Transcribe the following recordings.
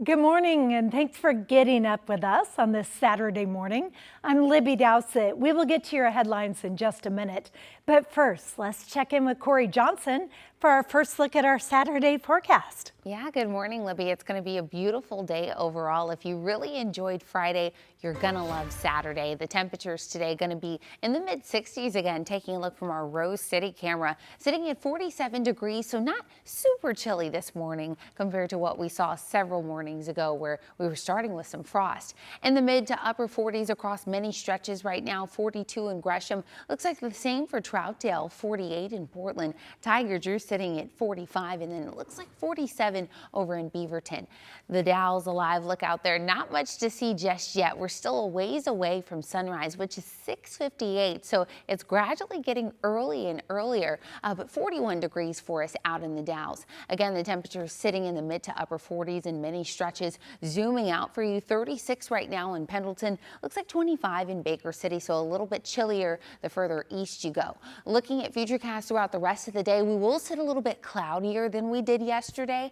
Good morning, and thanks for getting up with us on this Saturday morning. I'm Libby Dowsett. We will get to your headlines in just a minute. But first, let's check in with Corey Johnson for our first look at our Saturday forecast. Yeah, good morning, Libby. It's going to be a beautiful day overall. If you really enjoyed Friday, you're going to love Saturday. The temperatures today going to be in the mid-60s again. Taking a look from our Rose City camera, sitting at 47 degrees, so not super chilly this morning compared to what we saw several mornings ago where we were starting with some frost. In the mid to upper 40s across many stretches right now, 42 in Gresham. Looks like the same for Troutdale, 48 in Portland. Tiger Drew sitting at 45, and then it looks like 47 over in Beaverton. The Dow's a live look out there. Not much to see just yet. We're still a ways away from sunrise, which is 6:58, so it's gradually getting early and earlier, but 41 degrees for us out in the Dow's. Again, the temperature is sitting in the mid to upper 40s in many stretches. Zooming out for you, 36 right now in Pendleton. Looks like 25 in Baker City, so a little bit chillier the further east you go. Looking at futurecasts throughout the rest of the day, we will sit a little bit cloudier than we did yesterday.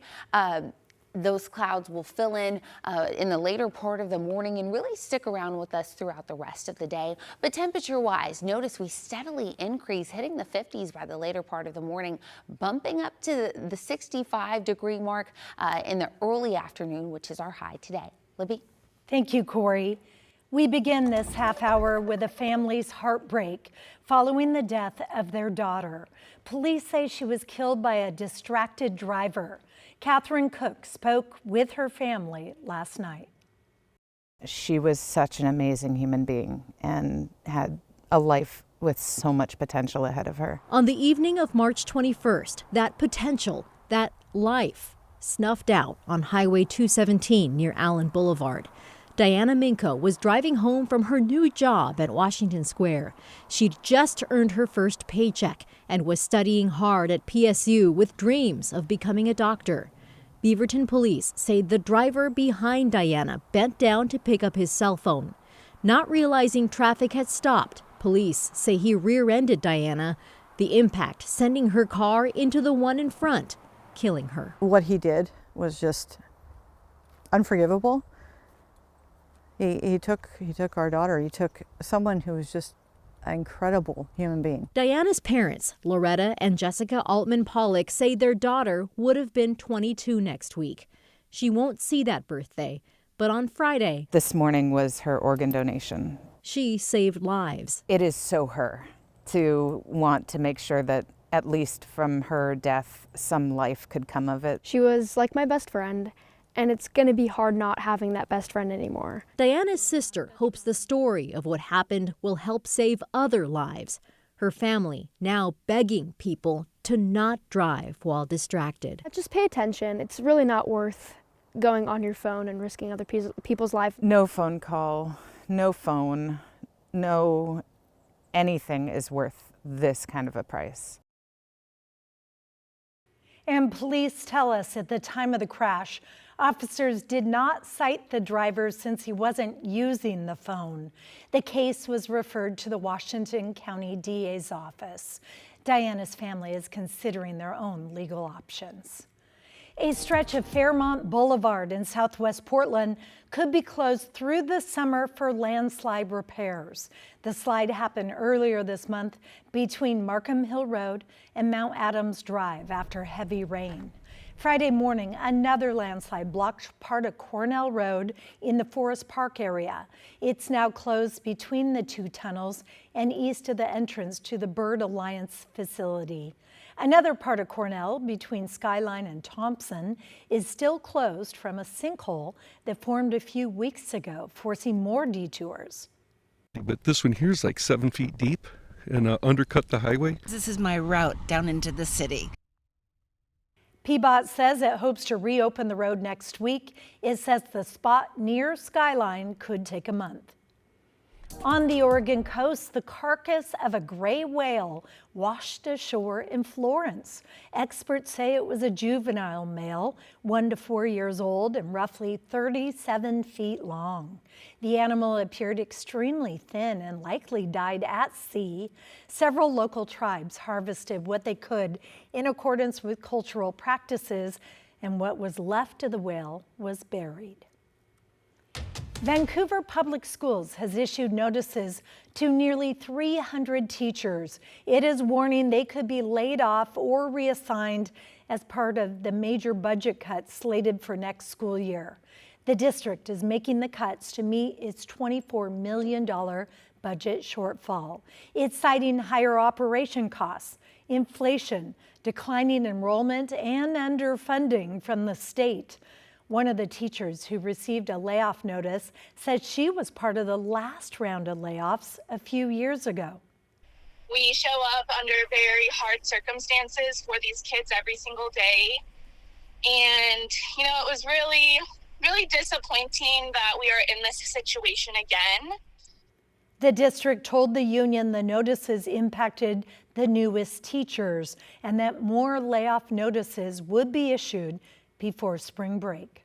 Those clouds will fill in the later part of the morning and really stick around with us throughout the rest of the day. But temperature-wise, notice we steadily increase, hitting the 50s by the later part of the morning, bumping up to the 65-degree mark in the early afternoon, which is our high today. Libby? Thank you, Corey. We begin this half hour with a family's heartbreak following the death of their daughter. Police say she was killed by a distracted driver. Catherine Cook spoke with her family last night. She was such an amazing human being and had a life with so much potential ahead of her. On the evening of March 21st, that potential, that life, snuffed out on Highway 217 near Allen Boulevard. Diana Minko was driving home from her new job at Washington Square. She'd just earned her first paycheck and was studying hard at PSU with dreams of becoming a doctor. Beaverton police say the driver behind Diana bent down to pick up his cell phone. Not realizing traffic had stopped, police say he rear-ended Diana, the impact sending her car into the one in front, killing her. What he did was just unforgivable. He took our daughter. He took someone who was just an incredible human being. Diana's parents, Loretta and Jessica Altman Pollock, say their daughter would have been 22 next week. She won't see that birthday, but on Friday, This morning was her organ donation. she saved lives. It is so her to want to make sure that at least from her death, some life could come of it. She was like my best friend, and it's going to be hard not having that best friend anymore. Diana's sister hopes the story of what happened will help save other lives. Her family now begging people to not drive while distracted. Just pay attention. It's really not worth going on your phone and risking other people's lives. No phone call, no phone, no anything is worth this kind of a price. And police tell us at the time of the crash, officers did not cite the driver since he wasn't using the phone. The case was referred to the Washington County DA's office. Diana's family is considering their own legal options. A stretch of Fairmont Boulevard in southwest Portland could be closed through the summer for landslide repairs. The slide happened earlier this month between Markham Hill Road and Mount Adams Drive after heavy rain. Friday morning, another landslide blocked part of Cornell Road in the Forest Park area. It's now closed between the two tunnels and east of the entrance to the Bird Alliance facility. Another part of Cornell, between Skyline and Thompson, is still closed from a sinkhole that formed a few weeks ago, forcing more detours. But this one here is like 7 feet deep and undercut the highway. This is my route down into the city. PBOT says it hopes to reopen the road next week. It says the spot near Skyline could take a month. On the Oregon coast, the carcass of a gray whale washed ashore in Florence. Experts say it was a juvenile male, 1 to 4 years old and roughly 37 feet long. The animal appeared extremely thin and likely died at sea. Several local tribes harvested what they could in accordance with cultural practices, and what was left of the whale was buried. Vancouver Public Schools has issued notices to nearly 300 teachers. It is warning they could be laid off or reassigned as part of the major budget cuts slated for next school year. The district is making the cuts to meet its $24 million budget shortfall. It's citing higher operation costs, inflation, declining enrollment, and underfunding from the state. One of the teachers who received a layoff notice said she was part of the last round of layoffs a few years ago. We show up under very hard circumstances for these kids every single day. And, it was really, really disappointing that we are in this situation again. The district told the union the notices impacted the newest teachers and that more layoff notices would be issued before spring break.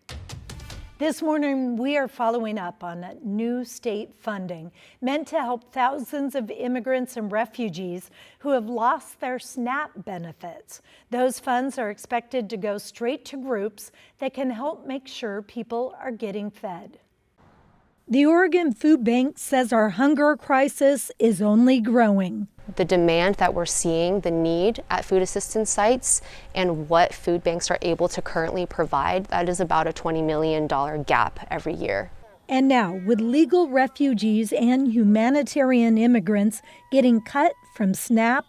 This morning, we are following up on new state funding meant to help thousands of immigrants and refugees who have lost their SNAP benefits. Those funds are expected to go straight to groups that can help make sure people are getting fed. The Oregon Food Bank says our hunger crisis is only growing. The demand that we're seeing, the need at food assistance sites, and what food banks are able to currently provide, that is about a $20 million gap every year. And now, with legal refugees and humanitarian immigrants getting cut from SNAP,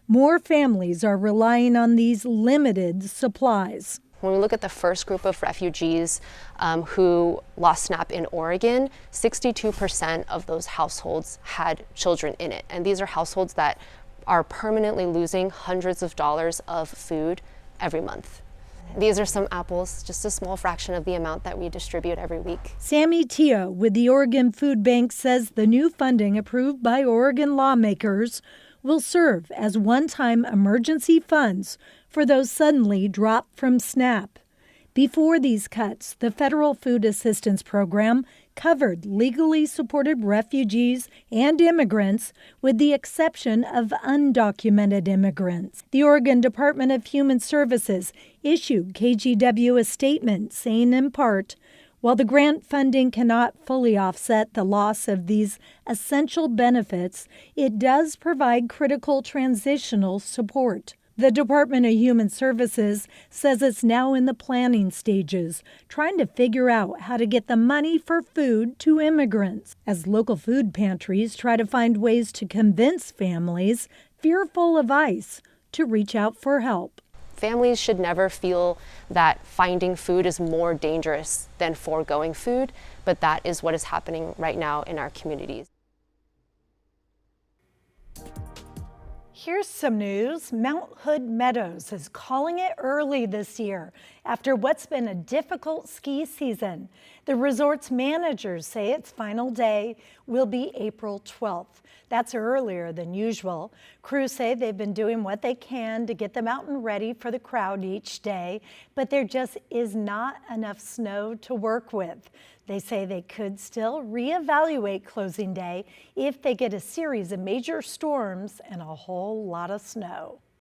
more families are relying on these limited supplies. When we look at the first group of refugees who lost SNAP in Oregon, 62% of those households had children in it. And these are households that are permanently losing hundreds of dollars of food every month. These are some apples, just a small fraction of the amount that we distribute every week. Sammy Teo with the Oregon Food Bank says the new funding approved by Oregon lawmakers will serve as one-time emergency funds for those suddenly dropped from SNAP. Before these cuts, the federal food assistance program covered legally supported refugees and immigrants, with the exception of undocumented immigrants. The Oregon Department of Human Services issued KGW a statement saying, in part, while the grant funding cannot fully offset the loss of these essential benefits, it does provide critical transitional support. The Department of Human Services says it's now in the planning stages, trying to figure out how to get the money for food to immigrants, as local food pantries try to find ways to convince families fearful of ICE to reach out for help. Families should never feel that finding food is more dangerous than foregoing food, but that is what is happening right now in our communities. Here's some news. Mount Hood Meadows is calling it early this year after what's been a difficult ski season. The resort's managers say its final day will be April 12th. That's earlier than usual. Crews say they've been doing what they can to get the mountain ready for the crowd each day, but there just is not enough snow to work with. They say they could still reevaluate closing day if they get a series of major storms and a whole lot of snow.